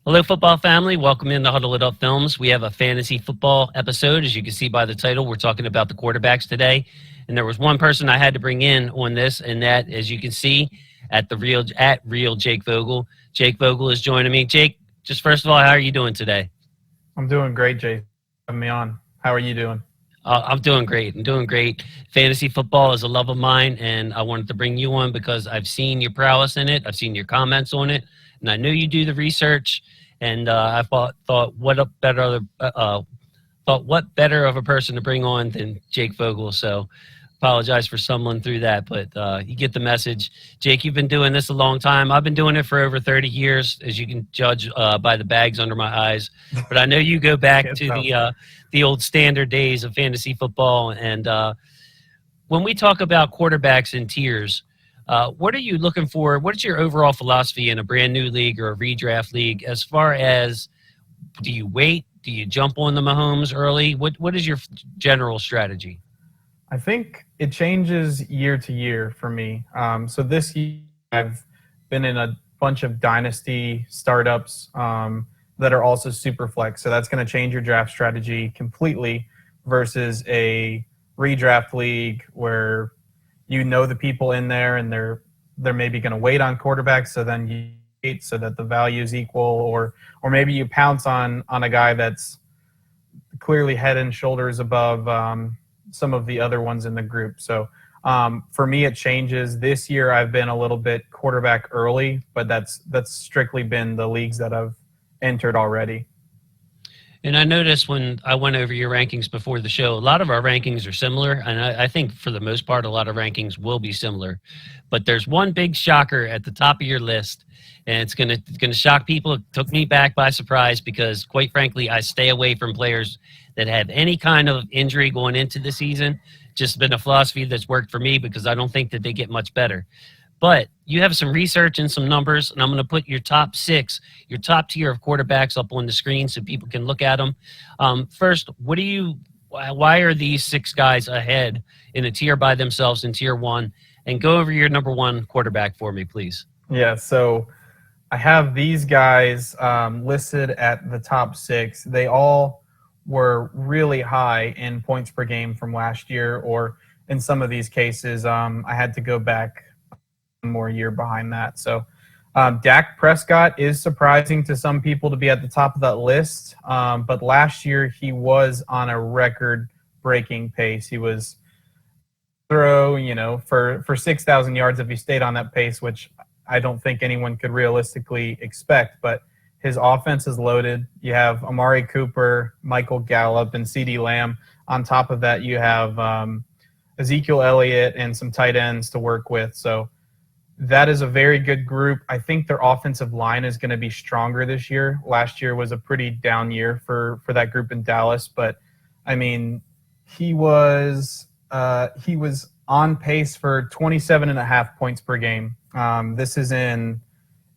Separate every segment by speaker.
Speaker 1: Hello, football family. Welcome into Huddle It Up Films. We have a fantasy football episode. As you can see by the title, we're talking about the quarterbacks today. And there was one person I had to bring in on this, and that, as you can see, at real Jake Vogel. Jake Vogel is joining me. Jake, just first of all, how are you doing today?
Speaker 2: I'm doing great, Jay. Having me on. How are you doing?
Speaker 1: I'm doing great. I'm doing great. Fantasy football is a love of mine, and I wanted to bring you on because I've seen your prowess in it. I've seen your comments on it, and I know you do the research. And I thought, what better of a person to bring on than Jake Vogel? So, apologize for stumbling through that, but you get the message. Jake, you've been doing this a long time. I've been doing it for over 30 years, as you can judge by the bags under my eyes. But I know you go back to the old standard days of fantasy football. And when we talk about quarterbacks in tiers, what are you looking for? What is your overall philosophy in a brand new league or a redraft league as far as, do you wait? Do you jump on the Mahomes early? What is your general strategy?
Speaker 2: I think it changes year to year for me. So this year, I've been in a bunch of dynasty startups that are also super flex. So that's going to change your draft strategy completely versus a redraft league where you know the people in there and they're maybe going to wait on quarterbacks. So then you wait so that the value is equal, or maybe you pounce on a guy that's clearly head and shoulders above some of the other ones in the group. So for me, it changes. This year, I've been a little bit quarterback early, but that's strictly been the leagues that I've entered already.
Speaker 1: And I noticed when I went over your rankings before the show, a lot of our rankings are similar. And I think for the most part, a lot of rankings will be similar. But there's one big shocker at the top of your list, and it's gonna shock people. It took me back by surprise because, quite frankly, I stay away from players that have any kind of injury going into the season. Just been a philosophy that's worked for me because I don't think that they get much better. But you have some research and some numbers, and I'm going to put your top six, your top tier of quarterbacks up on the screen so people can look at them. First, why are these six guys ahead in a tier by themselves in tier one? And go over your number one quarterback for me, please.
Speaker 2: Yeah, so I have these guys listed at the top six. They all were really high in points per game from last year, or in some of these cases, I had to go back more year behind that. So Dak Prescott is surprising to some people to be at the top of that list, but last year he was on a record-breaking pace. He was for 6,000 yards if he stayed on that pace, which I don't think anyone could realistically expect. But his offense is loaded. You have Amari Cooper, Michael Gallup, and CeeDee Lamb. On top of that, you have Ezekiel Elliott and some tight ends to work with. So that is a very good group. I think their offensive line is going to be stronger this year. Last year was a pretty down year for that group in Dallas, but I mean, he was on pace for 27.5 points per game. This is in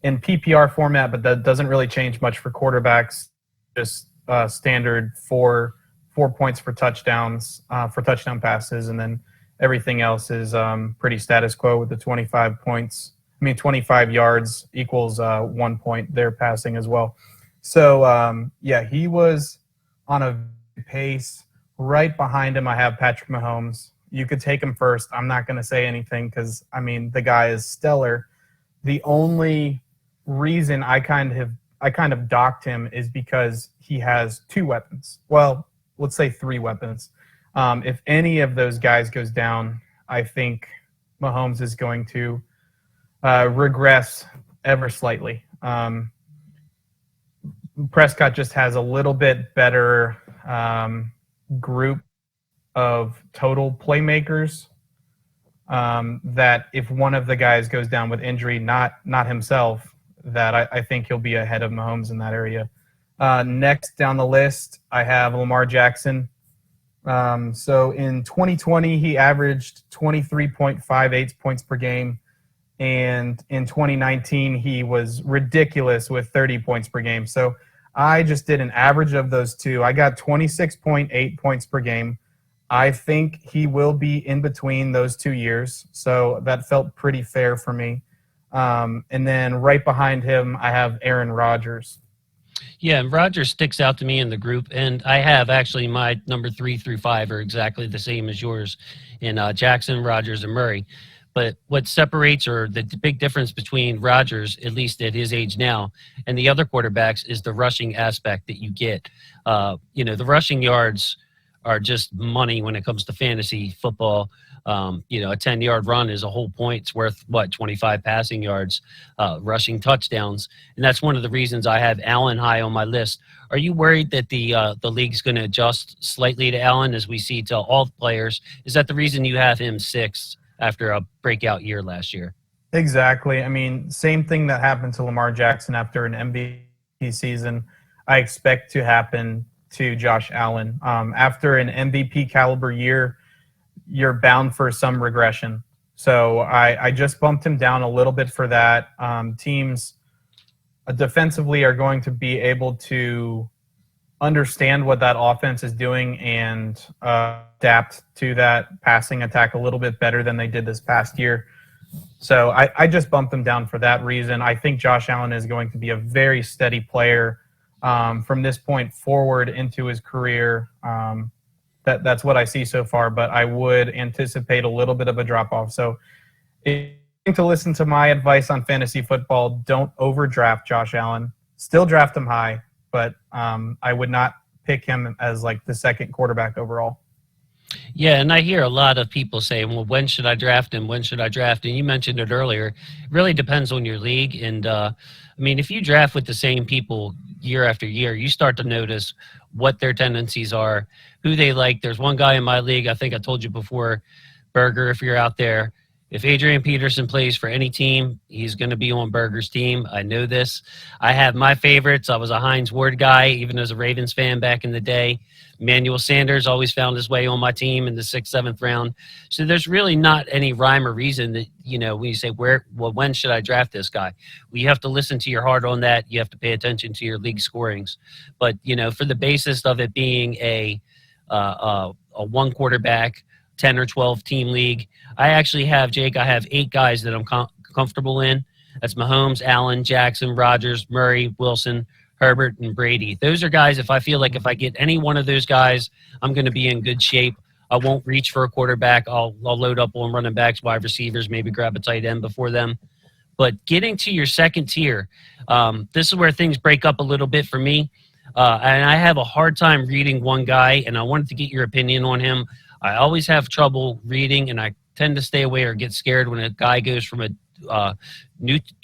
Speaker 2: PPR format, but that doesn't really change much for quarterbacks. Just standard 4 points for touchdowns for touchdown passes, and then everything else is pretty status quo with the 25 points. 25 yards equals 1 point there passing as well. So, he was on a pace. Right behind him, I have Patrick Mahomes. You could take him first. I'm not going to say anything because, the guy is stellar. The only reason I kind of docked him is because he has two weapons. Well, let's say three weapons. If any of those guys goes down, I think Mahomes is going to regress ever slightly. Prescott just has a little bit better group of total playmakers that if one of the guys goes down with injury, not himself, that I think he'll be ahead of Mahomes in that area. Next down the list, I have Lamar Jackson. So in 2020, he averaged 23.58 points per game. And in 2019, he was ridiculous with 30 points per game. So I just did an average of those two. I got 26.8 points per game. I think he will be in between those 2 years. So that felt pretty fair for me. And then right behind him, I have Aaron Rodgers.
Speaker 1: Yeah, and Rodgers sticks out to me in the group, and I have actually my number 3 through 5 are exactly the same as yours in Jackson, Rodgers, and Murray. But what separates, or the big difference between Rodgers, at least at his age now, and the other quarterbacks is the rushing aspect that you get. The rushing yards are just money when it comes to fantasy football. A 10-yard run is a whole point. It's worth, 25 passing yards, rushing touchdowns. And that's one of the reasons I have Allen high on my list. Are you worried that the league's going to adjust slightly to Allen, as we see to all players? Is that the reason you have him sixth after a breakout year last year?
Speaker 2: Exactly. I mean, same thing that happened to Lamar Jackson after an MVP season, I expect to happen to Josh Allen. After an MVP caliber year, you're bound for some regression. So I just bumped him down a little bit for that. Teams defensively are going to be able to understand what that offense is doing and adapt to that passing attack a little bit better than they did this past year. So I just bumped them down for that reason. I think Josh Allen is going to be a very steady player from this point forward into his career. That's what I see so far, but I would anticipate a little bit of a drop-off. So if you to listen to my advice on fantasy football, don't overdraft Josh Allen. Still draft him high, but I would not pick him as like the second quarterback overall.
Speaker 1: Yeah, and I hear a lot of people saying, well, when should I draft him? When should I draft him? You mentioned it earlier. It really depends on your league. And, if you draft with the same people year after year, you start to notice what their tendencies are, who they like. There's one guy in my league, I think I told you before, Berger, if you're out there, if Adrian Peterson plays for any team, he's going to be on Berger's team. I know this. I have my favorites. I was a Hines Ward guy, even as a Ravens fan back in the day. Emmanuel Sanders always found his way on my team in the 6th, 7th round. So there's really not any rhyme or reason that, when you say, when should I draft this guy? Well, you have to listen to your heart on that. You have to pay attention to your league scorings. But, for the basis of it being a one quarterback, 10 or 12 team league, I actually have, Jake, I have 8 guys that I'm comfortable in. That's Mahomes, Allen, Jackson, Rodgers, Murray, Wilson, Herbert, and Brady. Those are guys, if I feel like if I get any one of those guys, I'm going to be in good shape. I won't reach for a quarterback. I'll load up on running backs, wide receivers, maybe grab a tight end before them. But getting to your second tier, this is where things break up a little bit for me. And I have a hard time reading one guy, and I wanted to get your opinion on him. I always have trouble reading, and I tend to stay away or get scared when a guy goes from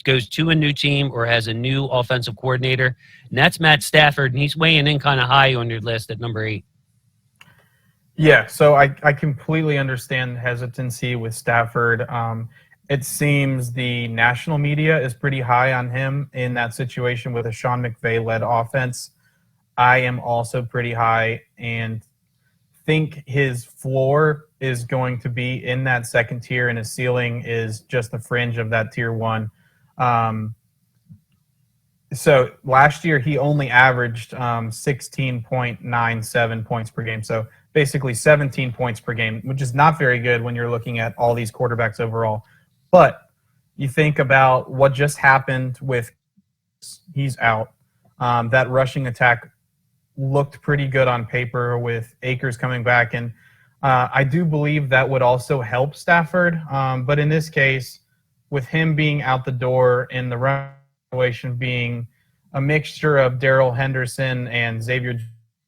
Speaker 1: goes to a new team or has a new offensive coordinator, and that's Matt Stafford, and he's weighing in kind of high on your list at number 8.
Speaker 2: Yeah, so I completely understand hesitancy with Stafford. It seems the national media is pretty high on him in that situation with a Sean McVay-led offense. I am also pretty high and think his floor is going to be in that second tier and his ceiling is just the fringe of that tier 1. So last year he only averaged 16.97 points per game. So basically 17 points per game, which is not very good when you're looking at all these quarterbacks overall. But you think about what just happened with he's out. That rushing attack looked pretty good on paper with Akers coming back. And I do believe that would also help Stafford. But in this case, with him being out the door and the run situation being a mixture of Darrell Henderson and Xavier,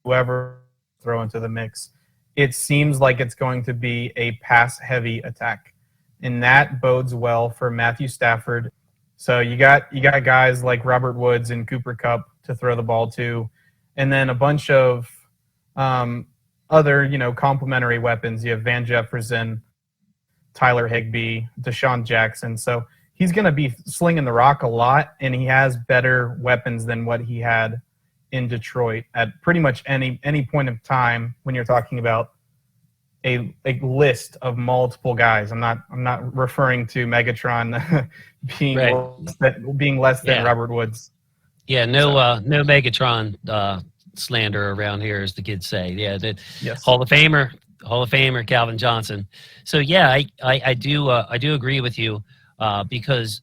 Speaker 2: whoever throw into the mix, it seems like it's going to be a pass-heavy attack. And that bodes well for Matthew Stafford. So you got guys like Robert Woods and Cooper Kupp to throw the ball to, and then a bunch of other, complementary weapons. You have Van Jefferson, Tyler Higbee, Deshaun Jackson. So he's going to be slinging the rock a lot, and he has better weapons than what he had in Detroit at pretty much any point of time when you're talking about a list of multiple guys. I'm not referring to Megatron being less than Robert Woods.
Speaker 1: Yeah, no Megatron slander around here, as the kids say. Yeah,
Speaker 2: yes.
Speaker 1: Hall of Famer Calvin Johnson. So yeah, I do agree with you because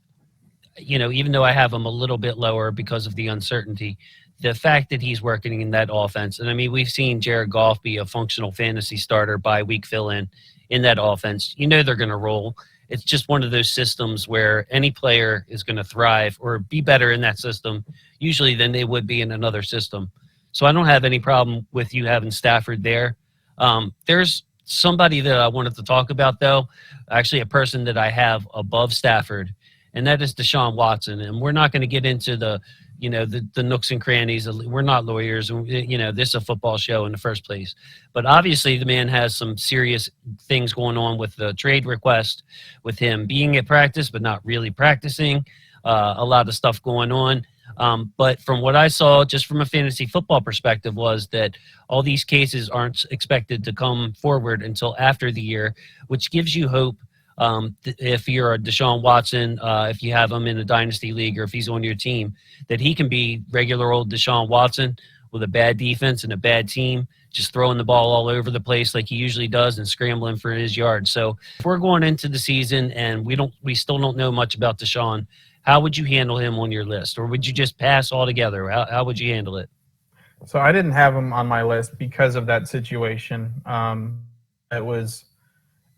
Speaker 1: even though I have him a little bit lower because of the uncertainty, the fact that he's working in that offense, and I mean, we've seen Jared Goff be a functional fantasy starter by week fill-in that offense. They're going to roll. It's just one of those systems where any player is going to thrive or be better in that system usually than they would be in another system. So I don't have any problem with you having Stafford there. There's somebody that I wanted to talk about, though, actually a person that I have above Stafford, and that is Desean Watson. And we're not going to get into the nooks and crannies. We're not lawyers. This is a football show in the first place. But obviously the man has some serious things going on with the trade request, with him being at practice but not really practicing, a lot of stuff going on. But from what I saw, just from a fantasy football perspective, was that all these cases aren't expected to come forward until after the year, which gives you hope. If you're a Desean Watson, if you have him in a dynasty league or if he's on your team, that he can be regular old Desean Watson with a bad defense and a bad team, just throwing the ball all over the place like he usually does and scrambling for his yards. So if we're going into the season and we still don't know much about Desean, how would you handle him on your list? Or would you just pass altogether? How would you handle it?
Speaker 2: So I didn't have him on my list because of that situation. It was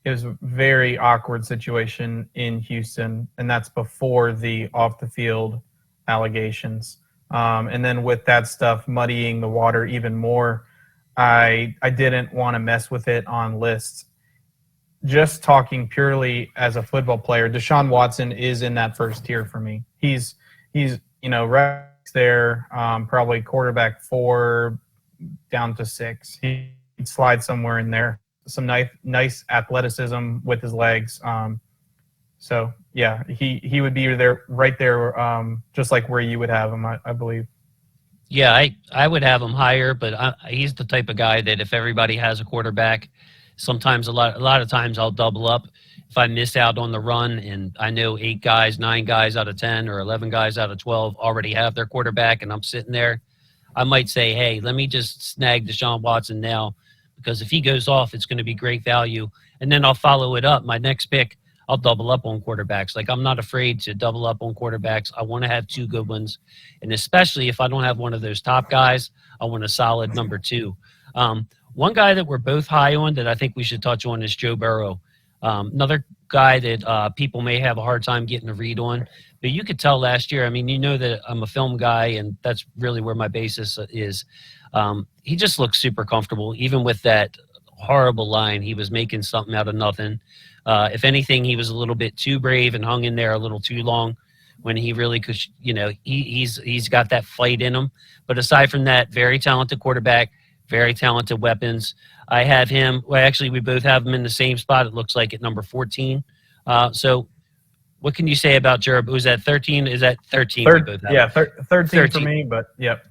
Speaker 2: a very awkward situation in Houston, and that's before the off-the-field allegations. And then with that stuff muddying the water even more, I didn't want to mess with it on lists. Just talking purely as a football player, Desean Watson is in that first tier for me. He's right there, probably quarterback 4 down to 6. He'd slide somewhere in there. Some nice athleticism with his legs. So yeah, he would be right there, just like where you would have him, I believe.
Speaker 1: Yeah, I would have him higher, but he's the type of guy that if everybody has a quarterback, sometimes a lot of times I'll double up. If I miss out on the run and I know 8 guys, 9 guys out of 10 or 11 guys out of 12 already have their quarterback and I'm sitting there, I might say, hey, let me just snag Desean Watson now, because if he goes off, it's going to be great value. And then I'll follow it up. My next pick, I'll double up on quarterbacks. Like, I'm not afraid to double up on quarterbacks. I want to have 2 good ones. And especially if I don't have one of those top guys, I want a solid number 2. One guy that we're both high on that I think we should touch on is Joe Barrow. Another guy that people may have a hard time getting a read on. But you could tell last year, I mean, that I'm a film guy, and that's really where my basis is. He just looked super comfortable, even with that horrible line. He was making something out of nothing. If anything, he was a little bit too brave and hung in there a little too long when he really could, he's got that fight in him. But aside from that, very talented quarterback, very talented weapons. I have him. Well, actually, we both have him in the same spot. It looks like at number 14. So what can you say about Jared? Was that 13? Is that 13? We both have
Speaker 2: yeah, 13 for me, but yep.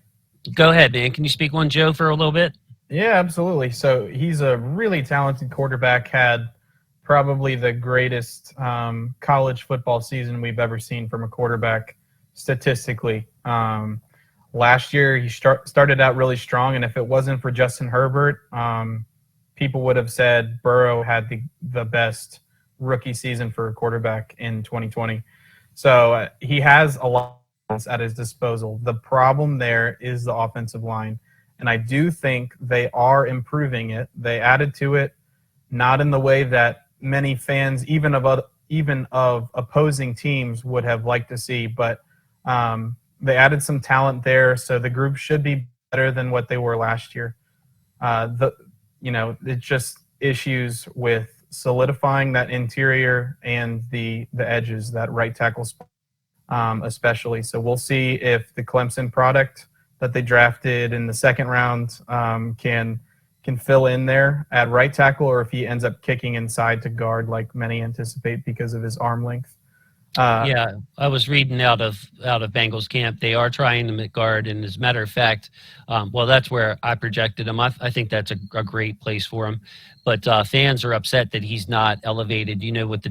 Speaker 1: Go ahead, man. Can you speak on Joe for a little bit?
Speaker 2: Yeah, absolutely. So he's a really talented quarterback, had probably the greatest college football season we've ever seen from a quarterback statistically. Last year, he started out really strong, and if it wasn't for Justin Herbert, people would have said Barrow had the best rookie season for a quarterback in 2020. So he has a lot at his disposal. The problem there is the offensive line, and I do think they are improving it. They added to it, not in the way that many fans, even of opposing teams, would have liked to see, but they added some talent there, so the group should be better than what they were last year. It's just issues with solidifying that interior and the edges, that right tackle spot, especially. So we'll see if the Clemson product that they drafted in the second round can fill in there at right tackle, or if he ends up kicking inside to guard like many anticipate because of his arm length.
Speaker 1: Yeah, I was reading out of Bengals camp. They are trying him at guard, and as a matter of fact, that's where I projected him. I think that's a great place for him. But fans are upset that he's not elevated. With the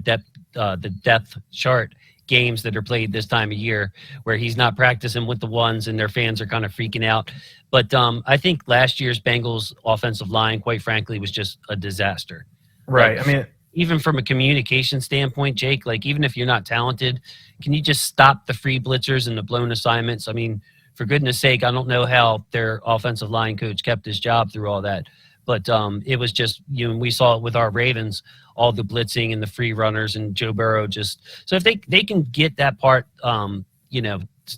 Speaker 1: depth chart games that are played this time of year, where he's not practicing with the ones, and their fans are kind of freaking out. But I think last year's Bengals offensive line, quite frankly, was just a disaster.
Speaker 2: Right. I mean,
Speaker 1: even from a communication standpoint, Jake, like even if you're not talented, can you just stop the free blitzers and the blown assignments? I mean, for goodness sake, I don't know how their offensive line coach kept his job through all that. But it was just, we saw it with our Ravens, all the blitzing and the free runners and Joe Burrow just. So if they can get that part,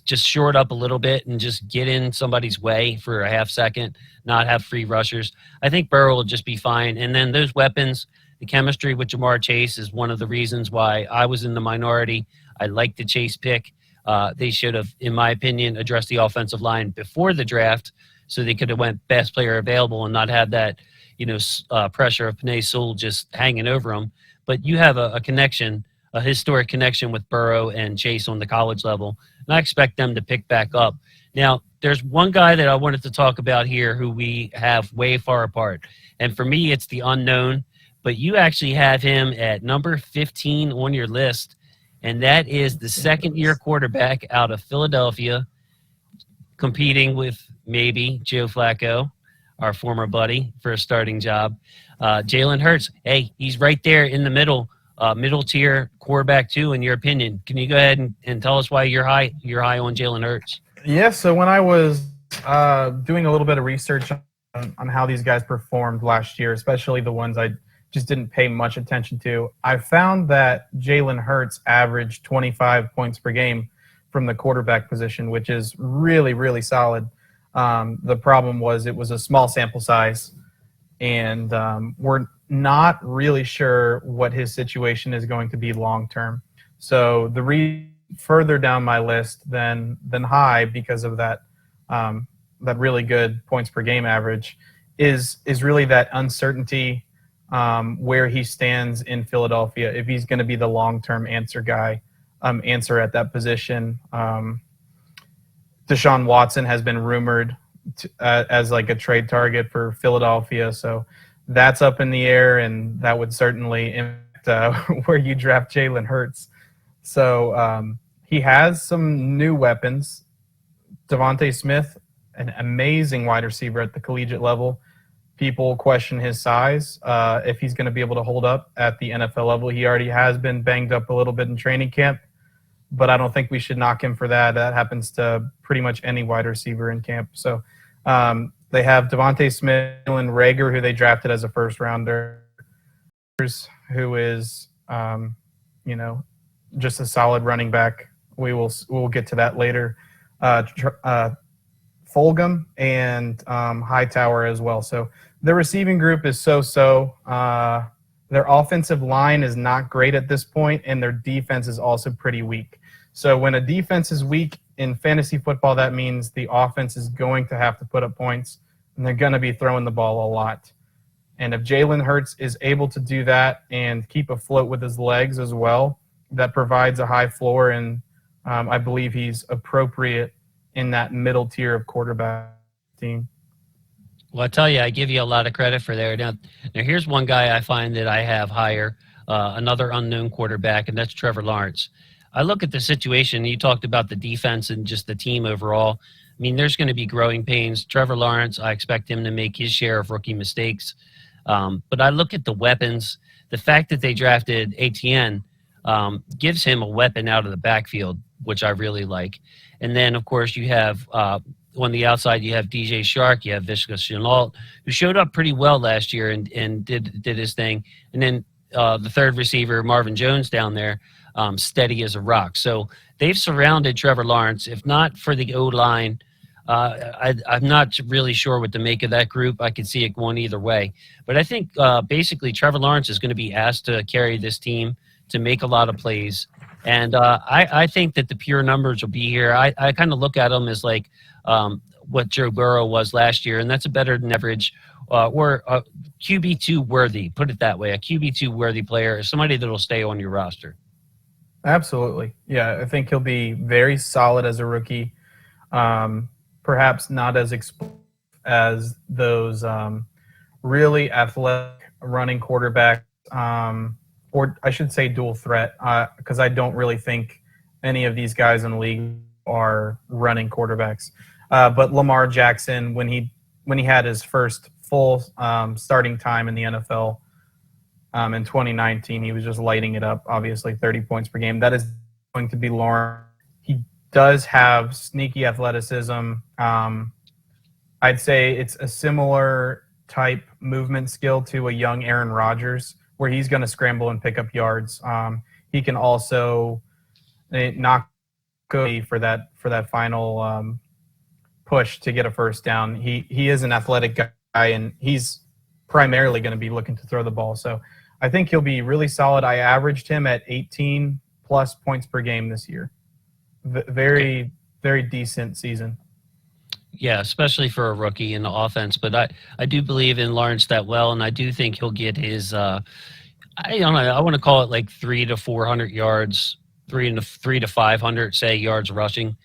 Speaker 1: just short up a little bit and just get in somebody's way for a half second, not have free rushers, I think Burrow will just be fine. And then those weapons, the chemistry with Jamar Chase is one of the reasons why I was in the minority. I like the Chase pick. They should have, in my opinion, addressed the offensive line before the draft so they could have went best player available and not had that, pressure of Penei Sewell just hanging over them. But you have a connection, a historic connection with Burrow and Chase on the college level, and I expect them to pick back up. Now, there's one guy that I wanted to talk about here who we have way far apart, and for me, it's the unknown, but you actually have him at number 15 on your list, and that is the second-year quarterback out of Philadelphia, competing with maybe Joe Flacco, our former buddy, for a starting job. Jalen Hurts, hey, he's right there in the middle tier quarterback too, in your opinion. Can you go ahead and tell us why you're high on Jalen Hurts?
Speaker 2: Yeah, so when I was doing a little bit of research on how these guys performed last year, especially the ones I just didn't pay much attention to, I found that Jalen Hurts averaged 25 points per game from the quarterback position, which is really, really solid. The problem was it was a small sample size, and we're not really sure what his situation is going to be long term. So further down my list than high because of that really good points per game average is really that uncertainty where he stands in Philadelphia, if he's going to be the long term answer at that position. Desean Watson has been rumored as like a trade target for Philadelphia, so that's up in the air, and that would certainly impact where you draft Jalen Hurts. So he has some new weapons. Devontae Smith, an amazing wide receiver at the collegiate level. People question his size, if he's going to be able to hold up at the NFL level. He already has been banged up a little bit in training camp, but I don't think we should knock him for that. That happens to pretty much any wide receiver in camp. So they have Devontae Smith and Rager, who they drafted as a first-rounder, who is, just a solid running back. We'll get to that later. Fulgham and Hightower as well. So the receiving group is so-so. Their offensive line is not great at this point, and their defense is also pretty weak. So when a defense is weak in fantasy football, that means the offense is going to have to put up points, and they're going to be throwing the ball a lot. And if Jalen Hurts is able to do that and keep afloat with his legs as well, that provides a high floor, and I believe he's appropriate in that middle tier of quarterback team.
Speaker 1: Well, I tell you, I give you a lot of credit for there. Now here's one guy I find that I have higher, another unknown quarterback, and that's Trevor Lawrence. I look at the situation. You talked about the defense and just the team overall. I mean, there's going to be growing pains. Trevor Lawrence, I expect him to make his share of rookie mistakes. But I look at the weapons. The fact that they drafted ATN gives him a weapon out of the backfield, which I really like. And then, of course, you have on the outside, you have DJ Shark, you have Vishka Chenault, who showed up pretty well last year and did his thing. And then the third receiver, Marvin Jones, down there, steady as a rock. So they've surrounded Trevor Lawrence. If not for the O-line, I'm not really sure what to make of that group. I could see it going either way. But I think basically Trevor Lawrence is going to be asked to carry this team, to make a lot of plays. And I think that the pure numbers will be here. I kind of look at them as like what Joe Burrow was last year, and that's a better than average or a QB2 worthy, put it that way. A QB2 worthy player is somebody that will stay on your roster.
Speaker 2: Absolutely. Yeah, I think he'll be very solid as a rookie. Perhaps not as explosive as those really athletic running quarterbacks, or I should say dual threat, because I don't really think any of these guys in the league are running quarterbacks. But Lamar Jackson, when he had his first full starting time in the NFL, In 2019, he was just lighting it up, obviously 30 points per game. That is going to be Lawrence. He does have sneaky athleticism. I'd say it's a similar type movement skill to a young Aaron Rodgers, where he's going to scramble and pick up yards. He can also knock for that final push to get a first down. He is an athletic guy, and he's primarily going to be looking to throw the ball. So I think he'll be really solid. I averaged him at 18 plus points per game this year. Very, very decent season.
Speaker 1: Yeah, especially for a rookie in the offense. But I do believe in Lawrence that well, and I do think he'll get his I don't know, I want to call it like 300 to 400 yards, 300 to 500 say yards rushing,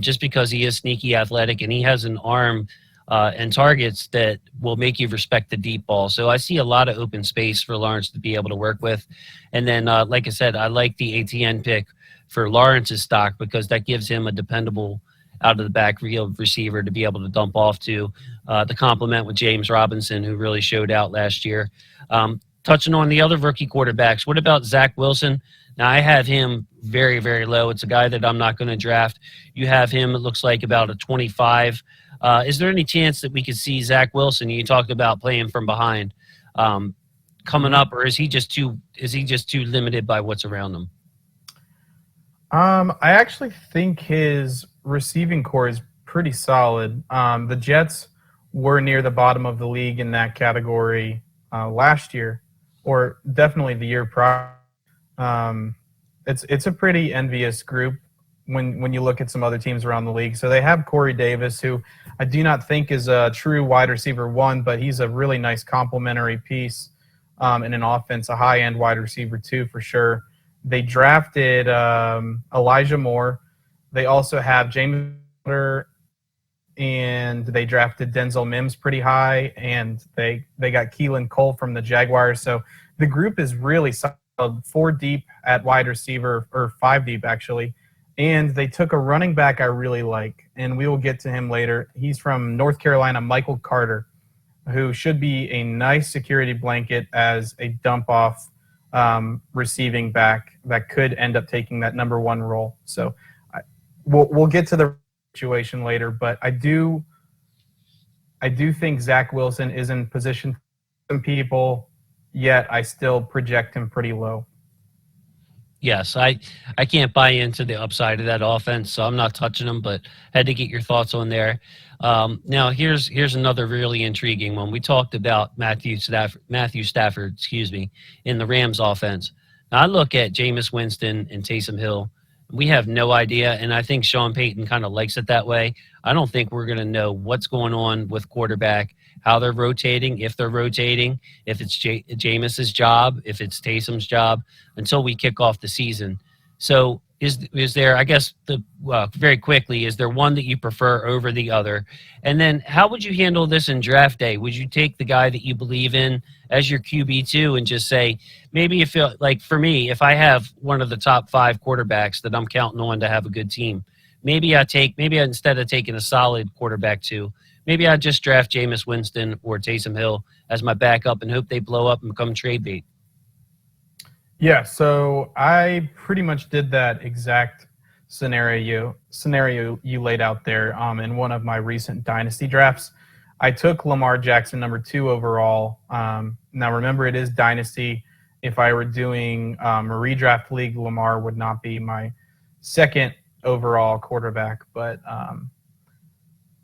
Speaker 1: just because he is sneaky athletic and he has an arm and targets that will make you respect the deep ball. So I see a lot of open space for Lawrence to be able to work with. And then, like I said, I like the ATN pick for Lawrence's stock because that gives him a dependable out of the backfield receiver to be able to dump off to complement with James Robinson, who really showed out last year. Touching on the other rookie quarterbacks, what about Zach Wilson? Now, I have him very, very low. It's a guy that I'm not going to draft. You have him, it looks like, about a 25. Is there any chance that we could see Zach Wilson? You talked about playing from behind coming up, or is he just too limited by what's around him?
Speaker 2: I actually think his receiving core is pretty solid. The Jets were near the bottom of the league in that category last year, or definitely the year prior. It's a pretty envious group when you look at some other teams around the league. So they have Corey Davis, who I do not think is a true wide receiver one, but he's a really nice complementary piece in an offense, a high-end wide receiver two for sure. They drafted Elijah Moore. They also have Jameis Winston, and they drafted Denzel Mims pretty high, and they got Keelan Cole from the Jaguars. So the group is really solid, 4 deep at wide receiver, or 5 deep actually. And they took a running back I really like, and we will get to him later. He's from North Carolina, Michael Carter, who should be a nice security blanket as a dump-off receiving back that could end up taking that number 1 role. So we'll get to the situation later, but I do think Zach Wilson is in position for some people, yet I still project him pretty low.
Speaker 1: Yes, I can't buy into the upside of that offense, so I'm not touching them, but had to get your thoughts on there. Now, here's another really intriguing one. We talked about Matthew Stafford, in the Rams offense. Now, I look at Jameis Winston and Taysom Hill. We have no idea, and I think Sean Payton kind of likes it that way. I don't think we're going to know what's going on with quarterback, how they're rotating, if they're rotating, if it's Jameis's job, if it's Taysom's job, until we kick off the season. So is there, I guess, very quickly, is there one that you prefer over the other? And then how would you handle this in draft day? Would you take the guy that you believe in as your QB2 and just say, maybe if, like for me, if I have one of the top 5 quarterbacks that I'm counting on to have a good team, maybe instead of taking a solid quarterback 2, maybe I just draft Jameis Winston or Taysom Hill as my backup and hope they blow up and become trade bait.
Speaker 2: Yeah, so I pretty much did that exact scenario you laid out there in one of my recent dynasty drafts. I took Lamar Jackson number 2 overall. Now remember, it is dynasty. If I were doing a redraft league, Lamar would not be my 2nd overall quarterback, but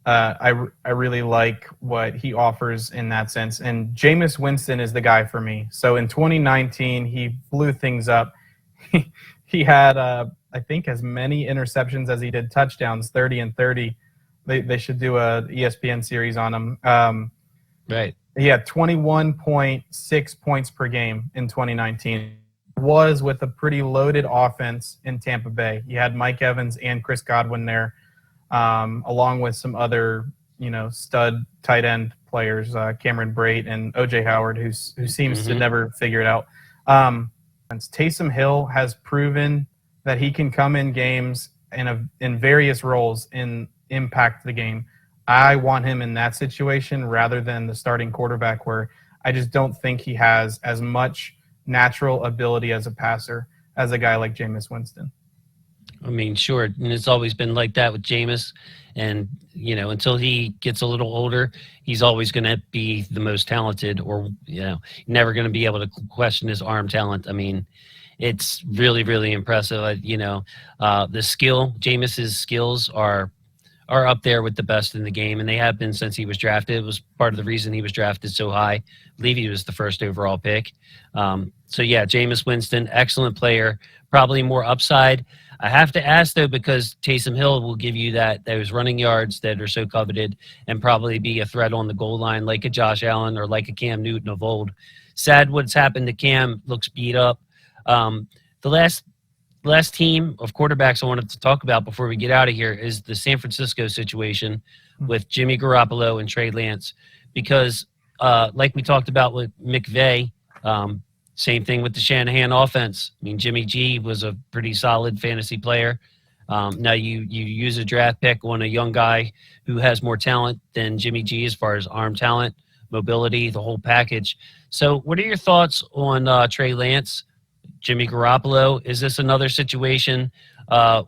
Speaker 2: I really like what he offers in that sense. And Jameis Winston is the guy for me. So in 2019, he blew things up. He had, I think, as many interceptions as he did touchdowns, 30 and 30. They should do a ESPN series on him.
Speaker 1: Right.
Speaker 2: He had 21.6 points per game in 2019. Was with a pretty loaded offense in Tampa Bay. You had Mike Evans and Chris Godwin there, along with some other, stud tight end players, Cameron Brate and OJ Howard, who seems to never figure it out. Taysom Hill has proven that he can come in games in various roles and impact the game. I want him in that situation rather than the starting quarterback, where I just don't think he has as much natural ability as a passer as a guy like Jameis Winston.
Speaker 1: I mean, sure, and it's always been like that with Jameis. And, until he gets a little older, he's always going to be the most talented, or, never going to be able to question his arm talent. I mean, it's really, really impressive. The skill, Jameis's skills are up there with the best in the game, and they have been since he was drafted. It was part of the reason he was drafted so high. I believe he was the first overall pick. Jameis Winston, excellent player, probably more upside. I have to ask, though, because Taysom Hill will give you those running yards that are so coveted and probably be a threat on the goal line like a Josh Allen or like a Cam Newton of old. Sad what's happened to Cam, looks beat up. The last team of quarterbacks I wanted to talk about before we get out of here is the San Francisco situation with Jimmy Garoppolo and Trey Lance, because like we talked about with McVay, same thing with the Shanahan offense. I mean, Jimmy G was a pretty solid fantasy player. Now you use a draft pick on a young guy who has more talent than Jimmy G as far as arm talent, mobility, the whole package. So what are your thoughts on Trey Lance, Jimmy Garoppolo? Is this another situation where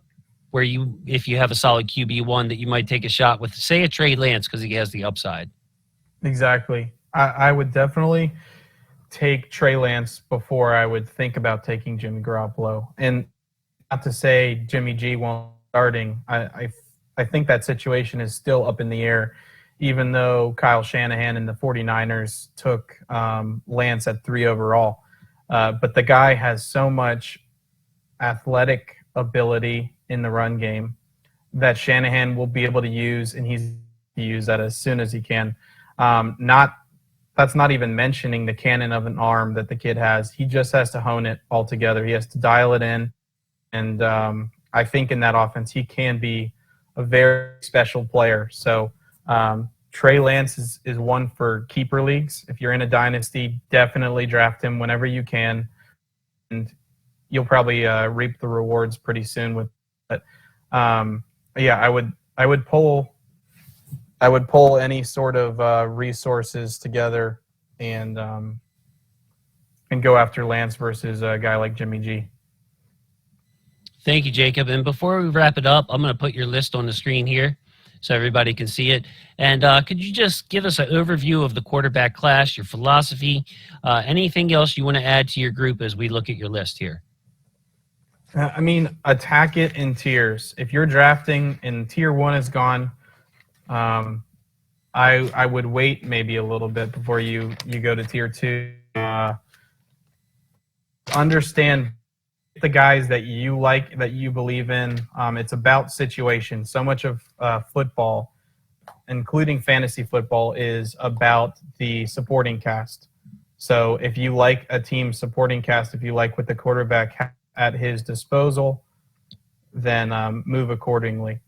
Speaker 1: if you have a solid QB1 that you might take a shot with, say, a Trey Lance because he has the upside?
Speaker 2: Exactly. I would definitely take Trey Lance before I would think about taking Jimmy Garoppolo. And not to say Jimmy G won't be starting. I think that situation is still up in the air, even though Kyle Shanahan and the 49ers took Lance at 3 overall. But the guy has so much athletic ability in the run game that Shanahan will be able to use, and he's to use that as soon as he can. That's not even mentioning the cannon of an arm that the kid has. He just has to hone it all together. He has to dial it in. And I think in that offense, he can be a very special player. So Trey Lance is one for keeper leagues. If you're in a dynasty, definitely draft him whenever you can. And you'll probably reap the rewards pretty soon with it. I would pull any sort of resources together and go after Lance versus a guy like Jimmy G.
Speaker 1: Thank you, Jacob. And before we wrap it up, I'm going to put your list on the screen here so everybody can see it. And could you just give us an overview of the quarterback class, your philosophy, anything else you want to add to your group as we look at your list here?
Speaker 2: Attack it in tiers. If you're drafting and tier 1 is gone, I would wait maybe a little bit before you go to tier 2. Understand the guys that you like, that you believe in. It's about situation. So much of football, including fantasy football, is about the supporting cast. So if you like a team's supporting cast, if you like what the quarterback at his disposal, then move accordingly.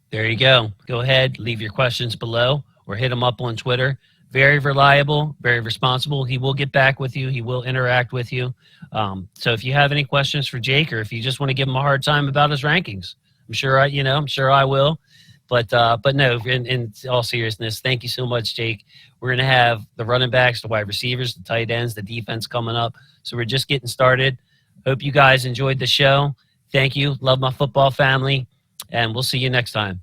Speaker 1: There you go. Go ahead, leave your questions below or hit him up on Twitter. Very reliable, very responsible. He will get back with you. He will interact with you. So if you have any questions for Jake, or if you just want to give him a hard time about his rankings, I'm sure I will. But no, in all seriousness, thank you so much, Jake. We're going to have the running backs, the wide receivers, the tight ends, the defense coming up. So we're just getting started. Hope you guys enjoyed the show. Thank you. Love my football family. And we'll see you next time.